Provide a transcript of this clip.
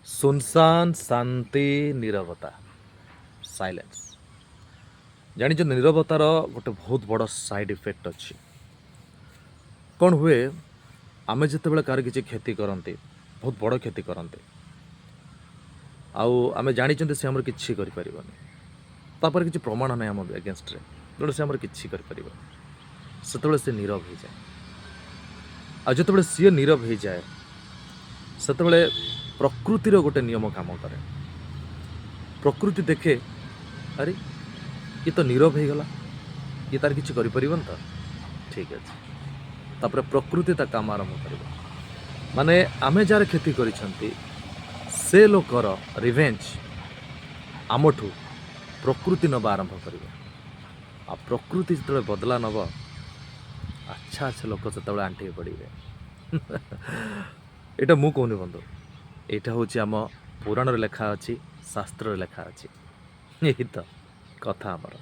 सुनसान शांति नीरवता साइलेंस जानिଛ नीरवतार गोटे बहुत बड़ साइड इफेक्ट अच्छी कौन हुए आमे जितेबाला कार किसी क्षति करते बहुत बड़ क्षति करते आमे जानी से आमर किसी कर किसी प्रमाण ना आम एगेन्स्ट जो से आमर किसी कर से नीरव हो जाए आते सी नीरव हो जाए से प्रकृतिर गोटे नियम काम करे प्रकृति देखे अरे ये तो नीरव हो गला ये तार किसी कर तो ठीक अच्छे तापर प्रकृति ता काम आरंभ कर माने आमे जार क्षति करिसेंती से लोकर रिवेंज आमठू प्रकृति नवा आरंभ कर आ प्रकृति जो बदला नब अच्छा अच्छा लोक से आंटी पड़े यहाँ मु कहूनी बंधु यहाँ हूँ आम पुराण लेखा अच्छी शास्त्र लेखा अच्छी यही तो कथा आमर।